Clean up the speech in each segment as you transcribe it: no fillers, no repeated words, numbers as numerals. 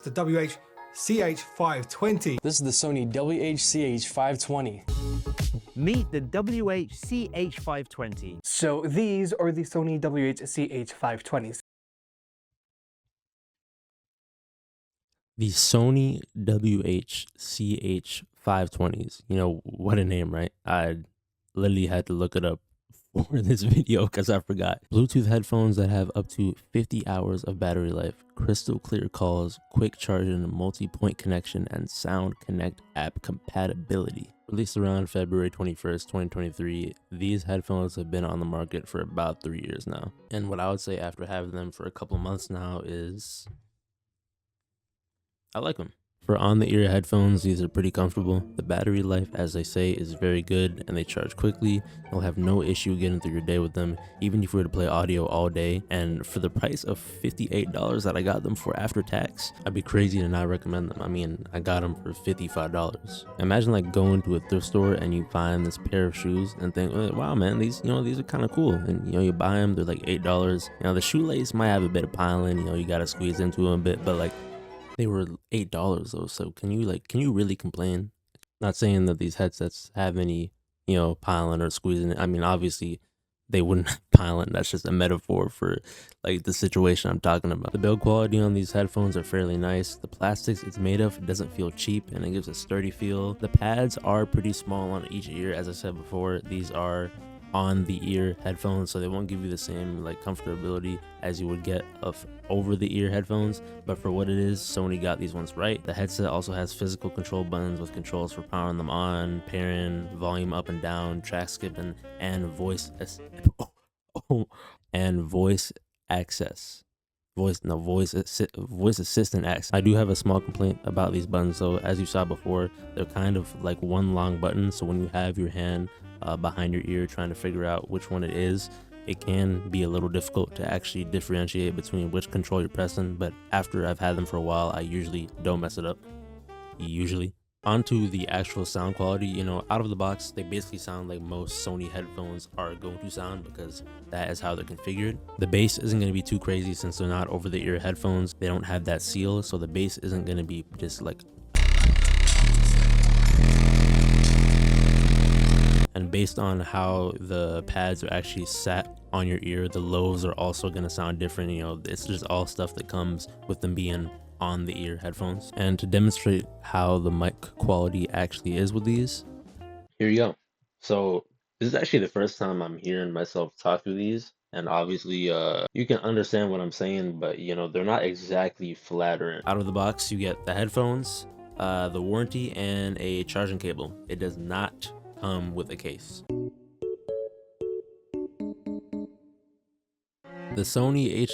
The WH-CH520. This is the Sony WH-CH520. Meet the WH-CH520. So these are the Sony WH-CH520s. The Sony WH-CH520s. You know, what a name, right? I literally had to look it up for this video because I forgot. Bluetooth headphones that have up to 50 hours of battery life, crystal clear calls, quick charging, multi-point connection, and Sound Connect app compatibility. Released around February 21st, 2023, these headphones have been on the market for about 3 years now. And what I would say after having them for a couple months now is I like them. For on-the-ear headphones, these are pretty comfortable. The battery life, as they say, is very good and they charge quickly. You'll have no issue getting through your day with them, even if you were to play audio all day. And for the price of $58 that I got them for after tax, I'd be crazy to not recommend them. I mean, I got them for $55. Imagine like going to a thrift store and you find this pair of shoes and think, wow, man, these are kind of cool. And you buy them, they're like $8. The shoelace might have a bit of piling, you gotta squeeze into them a bit, but like, they were $8 though, so can you really complain? Not saying that these headsets have any, piling or squeezing. I mean, obviously they wouldn't have piling. That's just a metaphor for like the situation I'm talking about. The build quality on these headphones are fairly nice. The plastics it's made of doesn't feel cheap and it gives a sturdy feel. The pads are pretty small on each ear. As I said before, these are on the ear headphones, so they won't give you the same like comfortability as you would get of over the ear headphones, but for what it is, Sony got these ones right. The headset also has physical control buttons with controls for powering them on, pairing, volume up and down, track skipping, and voice access. Voice assistant access. I do have a small complaint about these buttons. So as you saw before, they're kind of like one long button, so when you have your hand behind your ear trying to figure out which one it is, it can be a little difficult to actually differentiate between which control you're pressing. But after I've had them for a while, I usually don't mess it up. Onto the actual sound quality, out of the box, they basically sound like most Sony headphones are going to sound because that is how they're configured. The bass isn't going to be too crazy since they're not over the ear headphones. They don't have that seal, so the bass isn't going to be just like. And based on how the pads are actually sat on your ear, the lows are also going to sound different. It's just all stuff that comes with them being on the ear headphones. And to demonstrate how the mic quality actually is with these, here you go. So this is actually the first time I'm hearing myself talk through these, and obviously you can understand what I'm saying, but they're not exactly flattering. Out of the box, you get the headphones, the warranty, and a charging cable. It does not come with a case. The Sony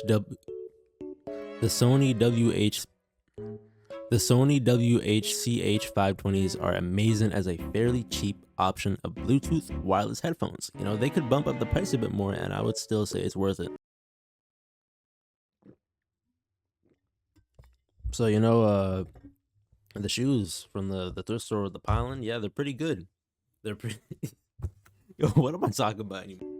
WH-CH520s are amazing as a fairly cheap option of Bluetooth wireless headphones. They could bump up the price a bit more and I would still say it's worth it. So, the shoes from the thrift store with the piling, yeah, they're pretty good. They're pretty... Yo, what am I talking about anymore?